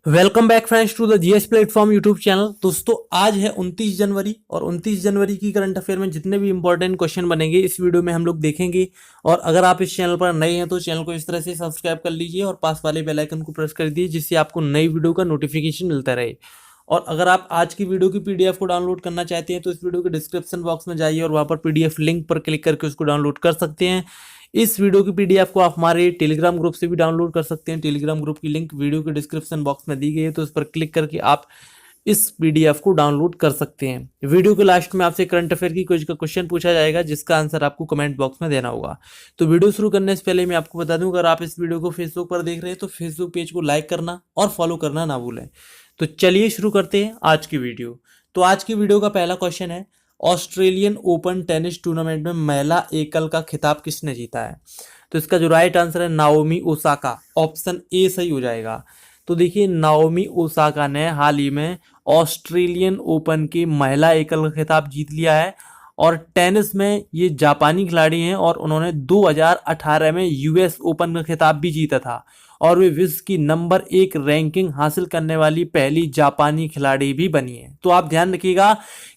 Welcome back friends to the GS platform YouTube channel. दोस्तों आज है 29 जनवरी और 29 जनवरी की करंट अफेयर में जितने भी इंपॉर्टेंट क्वेश्चन बनेंगे इस वीडियो में हम लोग देखेंगे। और अगर आप इस चैनल पर नए हैं तो चैनल को इस तरह से सब्सक्राइब कर लीजिए और पास वाले बेल आइकन को प्रेस कर दीजिए जिससे आपको नई वीडियो का नोटिफिकेशन मिलता रहे। और अगर आप आज की वीडियो की पीडीएफ को डाउनलोड करना चाहते हैं तो इस वीडियो के डिस्क्रिप्शन बॉक्स में जाइए और वहाँ पर पीडीएफ लिंक पर क्लिक करके उसको डाउनलोड कर सकते हैं। इस वीडियो की पीडीएफ को आप हमारे टेलीग्राम ग्रुप से भी डाउनलोड कर सकते हैं। टेलीग्राम ग्रुप की लिंक वीडियो के डिस्क्रिप्शन बॉक्स में दी गई है, तो उस पर क्लिक करके आप इस पीडीएफ को डाउनलोड कर सकते हैं। वीडियो के लास्ट में आपसे करंट अफेयर की कुछ का क्वेश्चन पूछा जाएगा जिसका आंसर आपको कमेंट बॉक्स में देना होगा। तो वीडियो शुरू करने से पहले मैं आपको बता दूं, अगर आप इस वीडियो को फेसबुक पर देख रहे हैं तो फेसबुक पेज को लाइक करना और फॉलो करना ना भूलें। तो चलिए शुरू करते हैं आज की वीडियो। तो आज की वीडियो का पहला क्वेश्चन है, ऑस्ट्रेलियन ओपन टेनिस टूर्नामेंट में महिला एकल का खिताब किसने जीता है? तो इसका जो राइट आंसर है नाओमी ओसाका, ऑप्शन ए सही हो जाएगा। तो देखिए नाओमी ओसाका ने हाल ही में ऑस्ट्रेलियन ओपन की महिला एकल का खिताब जीत लिया है। और टेनिस में ये जापानी खिलाड़ी हैं और उन्होंने 2018 में यूएस ओपन का खिताब भी जीता था और वे विश्व की नंबर 1 रैंकिंग हासिल करने वाली पहली जापानी खिलाड़ी भी बनी है। तो आप ध्यान रखिएगा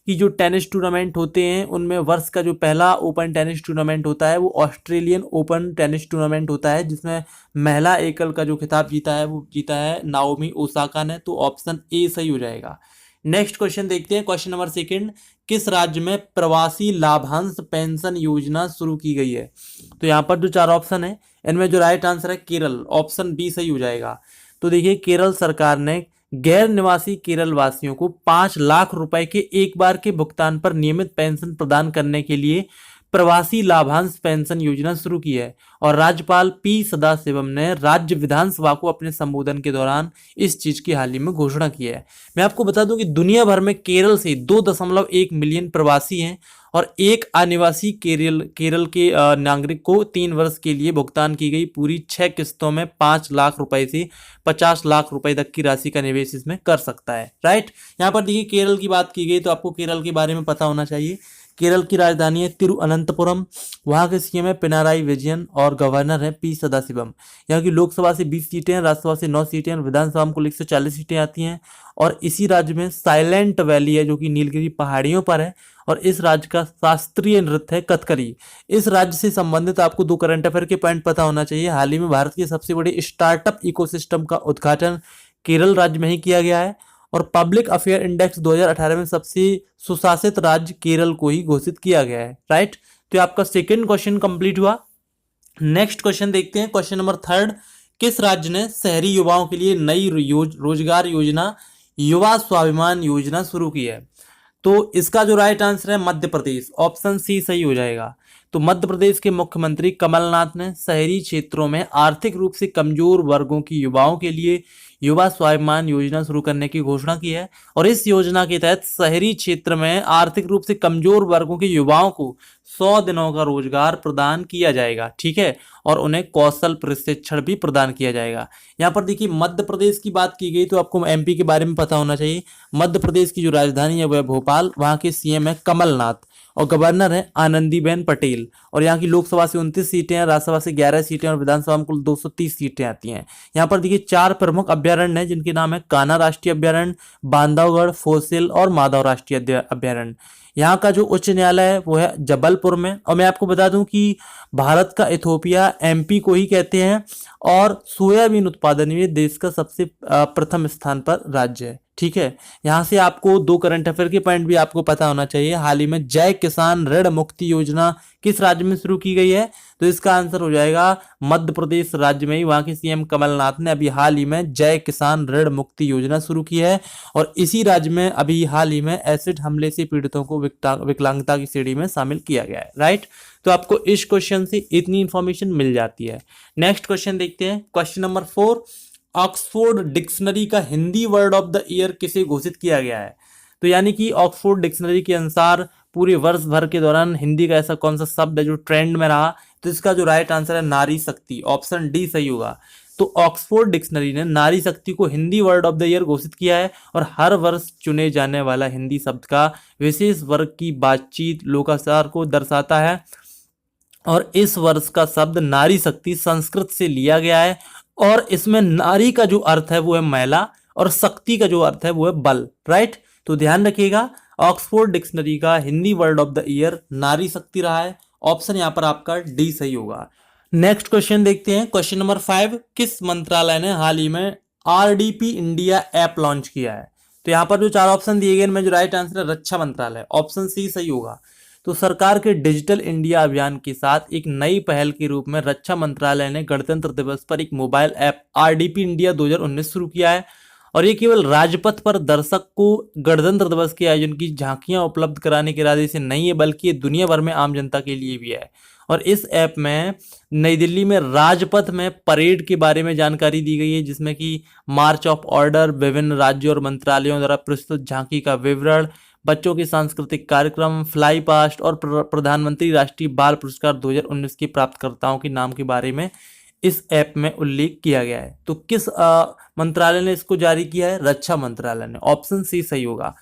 कि जो टेनिस टूर्नामेंट होते हैं उनमें वर्ष का जो पहला ओपन टेनिस टूर्नामेंट होता है वो ऑस्ट्रेलियन ओपन टेनिस टूर्नामेंट होता है, जिसमें महिला एकल का जो खिताब जीता है वो जीता है नाओमी ओसाका ने। तो ऑप्शन ए सही हो जाएगा। नेक्स्ट क्वेश्चन देखते हैं, क्वेश्चन नंबर सेकंड, किस राज्य में प्रवासी लाभांश पेंशन योजना शुरू की गई है? तो यहाँ पर जो चार ऑप्शन है इनमें जो राइट आंसर है केरल, ऑप्शन बी सही हो जाएगा। तो देखिए केरल सरकार ने गैर निवासी केरल वासियों को 5 लाख रुपए के एक बार के भुगतान पर नियमित पेंशन प्रदान करने के लिए प्रवासी लाभांश पेंशन योजना शुरू की है। और राज्यपाल पी सदाशिवम ने राज्य विधानसभा को अपने संबोधन के दौरान इस चीज की हाल ही में घोषणा की है। मैं आपको बता दूं कि दुनिया भर में केरल से 2.1 मिलियन प्रवासी हैं और एक अनिवासी केरल के नागरिक को 3 वर्ष के लिए भुगतान की गई पूरी 6 किस्तों में 5 लाख रुपए से 50 लाख रुपए तक की राशि का निवेश इसमें कर सकता है। राइट, यहाँ पर देखिए केरल की बात की गई तो आपको केरल के बारे में पता होना चाहिए। केरल की राजधानी है तिरुअनंतपुरम, वहाँ के सीएम है पिनाराई विजयन और गवर्नर है पी सदाशिवम। यहाँ की लोकसभा से 20 सीटें हैं, राज्यसभा से 9 सीटें हैं, विधानसभा में कुल 140 सीटें आती हैं। और इसी राज्य में साइलेंट वैली है जो कि नीलगिरी पहाड़ियों पर है और इस राज्य का शास्त्रीय नृत्य है कथकली। इस राज्य से संबंधित आपको दो करंट अफेयर के पॉइंट पता होना चाहिए। हाल ही में भारत के सबसे बड़े स्टार्टअप इकोसिस्टम का उद्घाटन केरल राज्य में ही किया गया है और पब्लिक अफेयर इंडेक्स 2018 में सबसे सुशासित राज्य केरल को ही घोषित किया गया है। राइट, तो आपका सेकंड क्वेश्चन कंप्लीट हुआ। नेक्स्ट क्वेश्चन देखते हैं, क्वेश्चन नंबर थर्ड, किस राज्य ने शहरी युवाओं के लिए नई रोजगार योजना युवा स्वाभिमान योजना शुरू की है? तो इसका जो राइट आंसर है मध्य प्रदेश, ऑप्शन सी सही हो जाएगा। तो मध्य प्रदेश के मुख्यमंत्री कमलनाथ ने शहरी क्षेत्रों में आर्थिक रूप से कमजोर वर्गों की युवाओं के लिए युवा स्वाभिमान योजना शुरू करने की घोषणा की है। और इस योजना के तहत शहरी क्षेत्र में आर्थिक रूप से कमजोर वर्गों के युवाओं को 100 दिनों का रोजगार प्रदान किया जाएगा। ठीक है, और उन्हें कौशल प्रशिक्षण भी प्रदान किया जाएगा। यहाँ पर देखिए मध्य प्रदेश की बात की गई तो आपको एमपी के बारे में पता होना चाहिए। मध्य प्रदेश की जो राजधानी है वह भोपाल, वहाँ के सीएम है कमलनाथ और गवर्नर है आनंदीबेन पटेल। और यहाँ की लोकसभा से 29 सीटें हैं, राज्यसभा से 11 सीटें और विधानसभा में कुल 230 सीटें आती हैं। यहाँ पर देखिए 4 प्रमुख अभ्यारण्य हैं जिनके नाम है कान्हा राष्ट्रीय अभ्यारण्य, बांधवगढ़, फोसिल और माधव राष्ट्रीय अभ्यारण्य। यहाँ का जो उच्च न्यायालय है वो है जबलपुर में। और मैं आपको बता दूं कि भारत का इथोपिया एमपी को ही कहते हैं और सोयाबीन उत्पादन में देश का सबसे प्रथम स्थान पर राज्य है। ठीक है, यहाँ से आपको दो करंट अफेयर के पॉइंट भी आपको पता होना चाहिए। हाल ही में जय किसान ऋण मुक्ति योजना किस राज्य में शुरू की गई है? तो इसका आंसर हो जाएगा मध्य प्रदेश राज्य में ही। वहाँ के सीएम कमलनाथ ने अभी हाल ही में जय किसान ऋण मुक्ति योजना शुरू की है और इसी राज्य में अभी हाल ही में एसिड हमले से पीड़ितों को विकलांगता की श्रेणी में शामिल किया गया है। राइट, तो आपको इस क्वेश्चन से इतनी इंफॉर्मेशन मिल जाती है। नेक्स्ट क्वेश्चन देखते हैं, क्वेश्चन नंबर 4, ऑक्सफोर्ड डिक्शनरी का Hindi word of the year किसे घोषित किया गया है? तो यानी कि ऑक्सफोर्ड डिक्शनरी के अनुसार पूरे वर्ष भर के दौरान हिंदी का ऐसा कौन सा शब्द है जो ट्रेंड में रहा? तो इसका जो राइट आंसर है नारी शक्ति, ऑप्शन डी सही होगा। तो ऑक्सफोर्ड डिक्शनरी ने नारी शक्ति को Hindi word of the year घोषित किया है और हर वर्ष चुने जाने वाला हिंदी शब्द का विशेष वर्ग की बातचीत लोकाचार को दर्शाता है। और इस वर्ष का शब्द नारी शक्ति संस्कृत से लिया गया है और इसमें नारी का जो अर्थ है वो है महिला और शक्ति का जो अर्थ है वो है बल, राइट। तो ध्यान रखिएगा, ऑक्सफोर्ड डिक्शनरी का Hindi word of the year नारी शक्ति रहा है। ऑप्शन यहां पर आपका डी सही होगा। नेक्स्ट क्वेश्चन देखते हैं, क्वेश्चन नंबर 5, किस मंत्रालय ने हाल ही में आरडीपी इंडिया ऐप लॉन्च किया है? तो यहाँ पर जो 4 ऑप्शन दिए गए इनमें जो राइट आंसर है रक्षा मंत्रालय, ऑप्शन सी सही होगा। तो सरकार के डिजिटल इंडिया अभियान के साथ एक नई पहल के रूप में रक्षा मंत्रालय ने गणतंत्र दिवस पर एक मोबाइल ऐप आरडीपी इंडिया 2019 शुरू किया है। और ये केवल राजपथ पर दर्शक को गणतंत्र दिवस के आयोजन की झांकियां उपलब्ध कराने के इरादे से नहीं है, बल्कि ये दुनिया भर में आम जनता के लिए भी है। और इस ऐप में नई दिल्ली में राजपथ में परेड के बारे में जानकारी दी गई है, जिसमें कि मार्च ऑफ ऑर्डर, विभिन्न राज्यों और मंत्रालयों द्वारा प्रस्तुत झांकी का विवरण, बच्चों के सांस्कृतिक कार्यक्रम, फ्लाई पास्ट और प्रधानमंत्री राष्ट्रीय बाल पुरस्कार 2019 के प्राप्तकर्ताओं के नाम के बारे में इस ऐप में उल्लेख किया गया है। तो किस मंत्रालय ने इसको जारी किया है? रक्षा मंत्रालय ने, ऑप्शन सी सही होगा।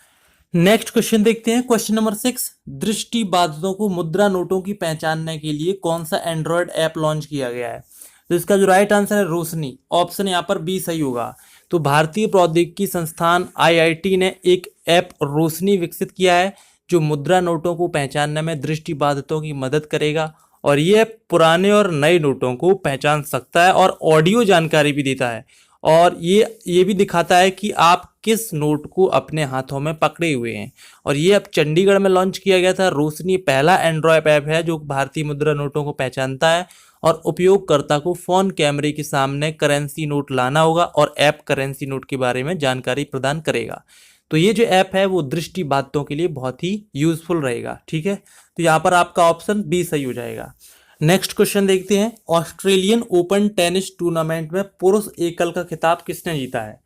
नेक्स्ट क्वेश्चन देखते हैं, क्वेश्चन नंबर 6, दृष्टिबाधितों को मुद्रा नोटों की पहचानने के लिए कौन सा एंड्रॉयड ऐप लॉन्च किया गया है? तो इसका जो राइट आंसर है रोशनी, ऑप्शन यहाँ पर बी सही होगा। तो भारतीय प्रौद्योगिकी संस्थान आईआईटी ने एक ऐप रोशनी विकसित किया है जो मुद्रा नोटों को पहचानने में दृष्टिबाधितों की मदद करेगा। और ये पुराने और नए नोटों को पहचान सकता है और ऑडियो जानकारी भी देता है। और ये भी दिखाता है कि आप किस नोट को अपने हाथों में पकड़े हुए हैं। और ये अब चंडीगढ़ में लॉन्च किया गया था। रोशनी पहला एंड्रॉयड ऐप है जो भारतीय मुद्रा नोटों को पहचानता है और उपयोगकर्ता को फोन कैमरे के सामने करेंसी नोट लाना होगा और ऐप करेंसी नोट के बारे में जानकारी प्रदान करेगा। तो ये जो ऐप है वो दृष्टिबाधितों के लिए बहुत ही यूजफुल रहेगा, ठीक है। तो यहाँ पर आपका ऑप्शन बी सही हो जाएगा। नेक्स्ट क्वेश्चन देखते हैं, ऑस्ट्रेलियन ओपन टेनिस टूर्नामेंट में पुरुष एकल का खिताब किसने जीता है?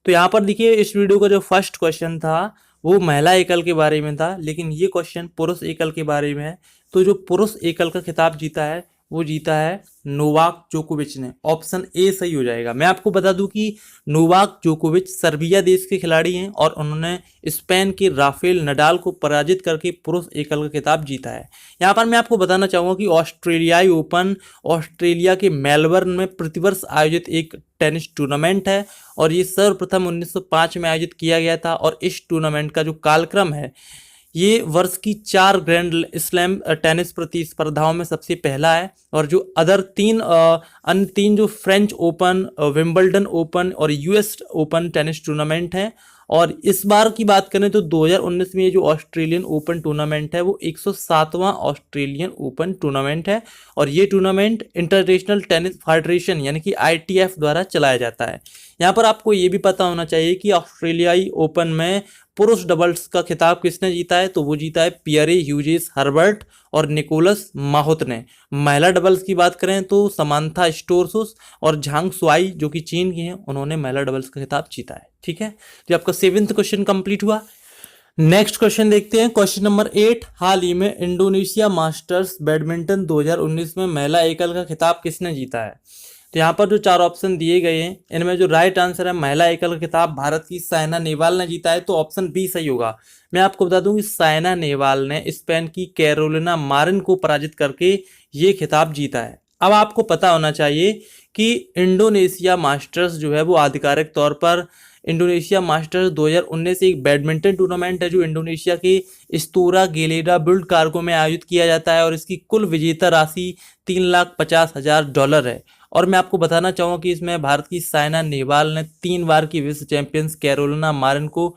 तो यहाँ पर देखिए, इस वीडियो का जो फर्स्ट क्वेश्चन था वो महिला एकल के बारे में था, लेकिन ये क्वेश्चन पुरुष एकल के बारे में है। तो जो पुरुष एकल का खिताब जीता है वो जीता है नोवाक जोकोविच ने, ऑप्शन ए सही हो जाएगा। मैं आपको बता दूं कि नोवाक जोकोविच सर्बिया देश के खिलाड़ी हैं और उन्होंने स्पेन के राफेल नडाल को पराजित करके पुरुष एकल का खिताब जीता है। यहाँ पर मैं आपको बताना चाहूँगा कि ऑस्ट्रेलियाई ओपन ऑस्ट्रेलिया के मेलबर्न में प्रतिवर्ष आयोजित एक टेनिस टूर्नामेंट है और ये सर्वप्रथम 1905 में आयोजित किया गया था। और इस टूर्नामेंट का जो कालक्रम है ये वर्ष की 4 ग्रैंड स्लैम टेनिस प्रतिस्पर्धाओं में सबसे पहला है। और जो अन्य तीन जो फ्रेंच ओपन, विंबलडन ओपन और यूएस ओपन टेनिस टूर्नामेंट हैं। और इस बार की बात करें तो 2019 में ये जो ऑस्ट्रेलियन ओपन टूर्नामेंट है वो 107वां ऑस्ट्रेलियन ओपन टूर्नामेंट है। और ये टूर्नामेंट इंटरनेशनल टेनिस फेडरेशन यानी कि ITF द्वारा चलाया जाता है। यहाँ पर आपको ये भी पता होना चाहिए कि ऑस्ट्रेलियाई ओपन में पुरुष डबल्स का खिताब किसने जीता है? तो वो जीता है पियरे ह्यूजेस हर्बर्ट और निकोलस माहुत ने। महिला डबल्स की बात करें तो समांथा स्टोरसुस और झांग सुआई जो कि चीन की हैं, उन्होंने महिला डबल्स का खिताब जीता है, ठीक है। तो आपका 7वां क्वेश्चन कंप्लीट हुआ। नेक्स्ट क्वेश्चन देखते हैं, क्वेश्चन नंबर 8, हाल ही में इंडोनेशिया मास्टर्स बैडमिंटन 2019 में महिला एकल का खिताब किसने जीता है? तो यहाँ पर जो 4 ऑप्शन दिए गए हैं इनमें जो राइट आंसर है महिला एकल का खिताब भारत की साइना नेहवाल ने जीता है, तो ऑप्शन बी सही होगा। मैं आपको बता दूं कि साइना नेहवाल ने स्पेन की कैरोलिना मारिन को पराजित करके ये खिताब जीता है। अब आपको पता होना चाहिए कि इंडोनेशिया मास्टर्स जो है वो आधिकारिक तौर पर इंडोनेशिया मास्टर्स 2019 एक बैडमिंटन टूर्नामेंट है जो इंडोनेशिया के इस्तूरा गेलेरा बिल्ड कार्गो में आयोजित किया जाता है और इसकी कुल विजेता राशि $3,50,000 है। और मैं आपको बताना चाहूँगा कि इसमें भारत की साइना नेहवाल ने 3 बार की विश्व चैंपियंस कैरोलिना मारिन को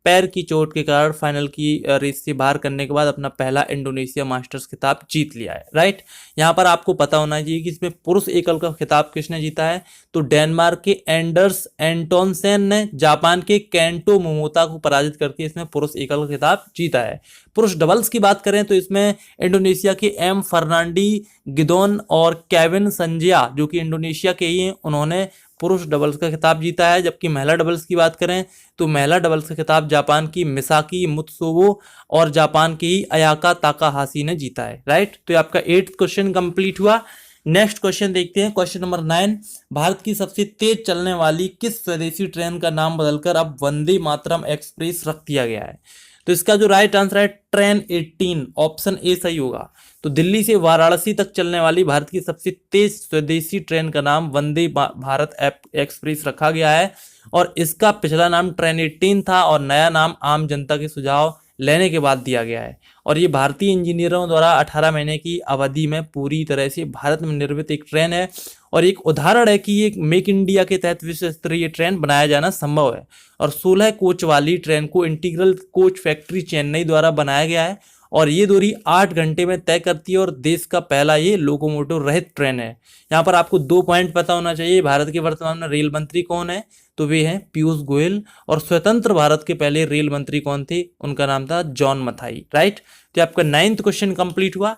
पैर की चोट के कारण फाइनल की रेस से बाहर करने के बाद अपना पहला इंडोनेशिया मास्टर्स खिताब जीत लिया है, राइट। यहाँ पर आपको पता होना चाहिए कि इसमें पुरुष एकल का खिताब किसने जीता है? तो डेनमार्क के एंडर्स एंटोनसेन ने जापान के केंटो मोमोता को पराजित करके इसमें पुरुष एकल का खिताब जीता है। पुरुष डबल्स की बात करें तो इसमें इंडोनेशिया के एम फर्नांडी गिदोन और केविन संजया जो कि इंडोनेशिया के ही हैं, उन्होंने पुरुष डबल्स का खिताब जीता है। जबकि महिला डबल्स की बात करें तो महिला डबल्स का खिताब जापान की मिसाकी मुत्सुओ और जापान की अयाका ताकाहाशी ने जीता है, राइट। तो आपका 8th क्वेश्चन कंप्लीट हुआ। नेक्स्ट क्वेश्चन देखते हैं, क्वेश्चन नंबर 9, भारत की सबसे तेज चलने वाली किस स्वदेशी ट्रेन का नाम बदलकर अब वंदे मातरम एक्सप्रेस रख दिया गया है? तो इसका जो राइट आंसर है ट्रेन 18, ऑप्शन ए सही होगा। तो दिल्ली से वाराणसी तक चलने वाली भारत की सबसे तेज स्वदेशी ट्रेन का नाम वंदे भारत एक्सप्रेस रखा गया है और इसका पिछला नाम ट्रेन 18 था और नया नाम आम जनता के सुझाव लेने के बाद दिया गया है। और ये भारतीय इंजीनियरों द्वारा 18 महीने की अवधि में पूरी तरह से भारत में निर्मित एक ट्रेन है और एक उदाहरण है कि ये मेक इंडिया के तहत विश्व स्तरीय ट्रेन बनाया जाना संभव है। और 16 कोच वाली ट्रेन को इंटीग्रल कोच फैक्ट्री चेन्नई द्वारा बनाया गया है और ये दूरी 8 घंटे में तय करती है और देश का पहला ये लोकोमोटिव रहित ट्रेन है। यहाँ पर आपको 2 पॉइंट पता होना चाहिए। भारत के वर्तमान में रेल मंत्री कौन है, तो वे हैं पीयूष गोयल। और स्वतंत्र भारत के पहले रेल मंत्री कौन थे, उनका नाम था जॉन मथाई, राइट। तो आपका 9th क्वेश्चन कंप्लीट हुआ।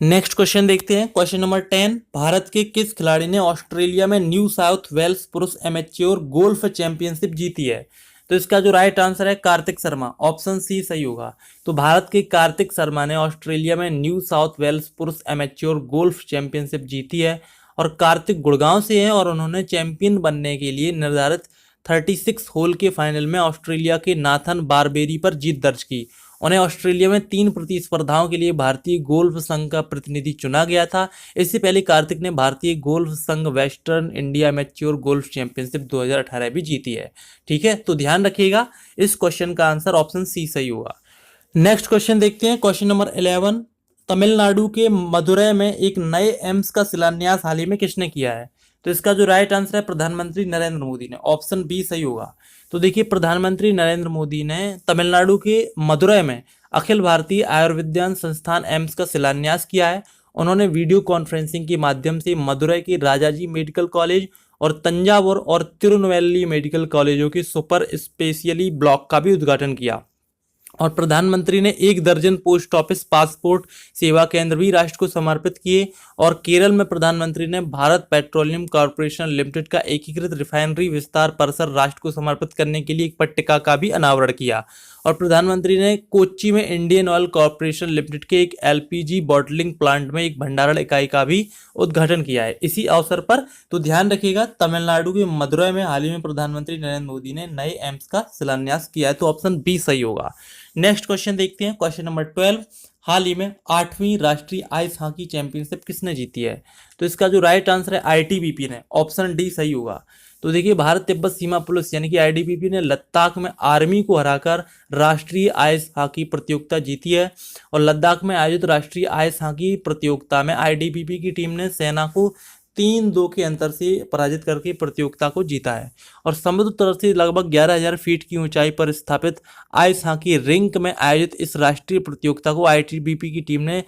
नेक्स्ट क्वेश्चन देखते हैं, क्वेश्चन नंबर 10। भारत के किस खिलाड़ी ने ऑस्ट्रेलिया में न्यू साउथ वेल्स पुरुष एमेच्योर गोल्फ चैंपियनशिप जीती है, तो इसका जो राइट आंसर है कार्तिक शर्मा, ऑप्शन सी सही होगा। तो भारत के कार्तिक शर्मा ने ऑस्ट्रेलिया में न्यू साउथ वेल्स पुरुष एमेच्योर गोल्फ चैंपियनशिप जीती है और कार्तिक गुड़गांव से हैं और उन्होंने चैंपियन बनने के लिए निर्धारित 36 होल के फाइनल में ऑस्ट्रेलिया के नाथन बारबेरी पर जीत दर्ज की। उन्हें ऑस्ट्रेलिया में 3 प्रतिस्पर्धाओं के लिए भारतीय गोल्फ संघ का प्रतिनिधि चुना गया था। इससे पहले कार्तिक ने भारतीय गोल्फ संघ western India mature golf championship 2018 भी जीती है। ठीक है, तो ध्यान रखिएगा, इस क्वेश्चन का आंसर ऑप्शन सी सही होगा। नेक्स्ट क्वेश्चन देखते हैं, क्वेश्चन नंबर 11। तमिलनाडु के मदुरै में एक नए एम्स का शिलान्यास हाल ही में किसने किया है, तो इसका जो राइट आंसर है प्रधानमंत्री नरेंद्र मोदी ने, ऑप्शन बी सही होगा। तो देखिए, प्रधानमंत्री नरेंद्र मोदी ने तमिलनाडु के मदुरै में अखिल भारतीय आयुर्विज्ञान संस्थान एम्स का शिलान्यास किया है। उन्होंने वीडियो कॉन्फ्रेंसिंग के माध्यम से मदुरै के राजाजी मेडिकल कॉलेज और तंजावुर और तिरुनेलवेली मेडिकल कॉलेजों के सुपर स्पेशली ब्लॉक का भी उद्घाटन किया। और प्रधानमंत्री ने 1 दर्जन पोस्ट ऑफिस पासपोर्ट सेवा केंद्र भी राष्ट्र को समर्पित किए। और केरल में प्रधानमंत्री ने भारत पेट्रोलियम कॉर्पोरेशन लिमिटेड का एकीकृत रिफाइनरी विस्तार परिसर राष्ट्र को समर्पित करने के लिए एक पट्टिका का भी अनावरण किया। और प्रधानमंत्री ने कोच्चि में इंडियन ऑयल कॉर्पोरेशन लिमिटेड के एक एलपीजी बॉटलिंग प्लांट में एक भंडारण इकाई का भी उद्घाटन किया है इसी अवसर पर। तो ध्यान रखिएगा, तमिलनाडु के मदुरै में हाल ही में प्रधानमंत्री नरेंद्र मोदी ने नए एम्स का शिलान्यास किया है, तो ऑप्शन बी सही होगा। नेक्स्ट क्वेश्चन देखते हैं, क्वेश्चन नंबर 12। हाल ही में 8वीं राष्ट्रीय आइस हॉकी चैंपियनशिप किसने जीती है, तो इसका जो राइट आंसर है आईटीबीपी ने, ऑप्शन डी सही होगा। तो देखिए, भारत तिब्बत सीमा पुलिस यानी कि आईटीबीपी ने लद्दाख में आर्मी को हराकर राष्ट्रीय आइस हॉकी प्रतियोगिता जीती है। और लद्दाख में आयोजित राष्ट्रीय आइस हॉकी प्रतियोगिता में आईटीबीपी की टीम ने सेना को 3-2 के अंतर से पराजित करके प्रतियोगिता को जीता है। और समुद्र तल से लगभग 11,000 फीट की ऊंचाई पर स्थापित आइस हॉकी रिंक में आयोजित इस राष्ट्रीय प्रतियोगिता को आईटीबीपी की टीम ने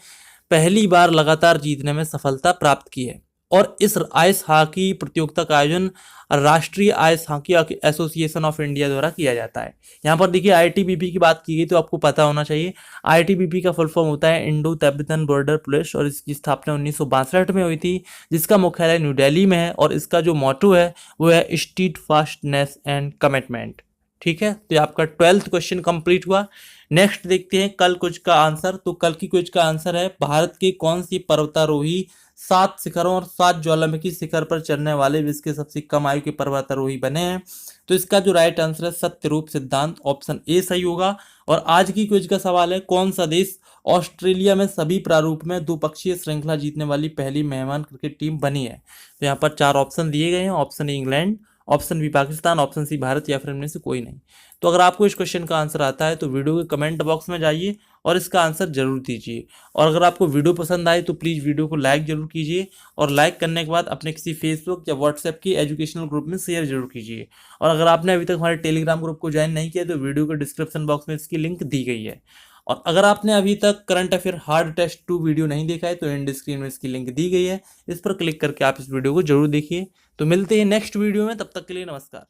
पहली बार लगातार जीतने में सफलता प्राप्त की है। और इस आइस हॉकी प्रतियोगिता का आयोजन राष्ट्रीय ice hockey association of India द्वारा किया जाता है। यहाँ पर देखिए, आईटीबीपी की बात की गई तो आपको पता होना चाहिए, आईटीबीपी का फुल फॉर्म होता है इंडो तिब्बतन बॉर्डर पुलिस और इसकी स्थापना 1962 में हुई थी, जिसका मुख्यालय न्यू दिल्ली में है। और इसका जो मोटो है वो है स्टीडफास्टनेस एंड कमिटमेंट। ठीक है, तो आपका 12th क्वेश्चन कंप्लीट हुआ। नेक्स्ट देखते हैं कल क्विज का आंसर। तो कल की क्विज का आंसर है, भारत के कौन सी पर्वतारोही 7 शिखरों और 7 ज्वालामुखी शिखर पर चढ़ने वाले विश्व के सबसे कम आयु के पर्वतारोही बने हैं, तो इसका जो राइट आंसर है सत्यरूप सिद्धांत, ऑप्शन ए सही होगा। और आज की क्विज का सवाल है, कौन सा देश ऑस्ट्रेलिया में सभी प्रारूप में द्विपक्षीय श्रृंखला जीतने वाली पहली मेहमान क्रिकेट टीम बनी है, तो यहाँ पर 4 ऑप्शन दिए गए हैं, option A England, option B Pakistan, option C Bharat या फिर इनमें से कोई नहीं। तो अगर आपको इस क्वेश्चन का आंसर आता है तो वीडियो के कमेंट बॉक्स में जाइए और इसका आंसर जरूर दीजिए। और अगर आपको वीडियो पसंद आए तो प्लीज़ वीडियो को लाइक जरूर कीजिए और लाइक करने के बाद अपने किसी फेसबुक या व्हाट्सएप के एजुकेशनल ग्रुप में शेयर जरूर कीजिए। और अगर आपने अभी तक हमारे टेलीग्राम ग्रुप को ज्वाइन नहीं किया तो वीडियो के डिस्क्रिप्शन बॉक्स में इसकी लिंक दी गई है। और अगर आपने अभी तक current affair hard test 2 video नहीं देखा है तो एंड स्क्रीन में इसकी लिंक दी गई है, इस पर क्लिक करके आप इस वीडियो को जरूर देखिए। तो मिलते हैं नेक्स्ट वीडियो में, तब तक के लिए नमस्कार।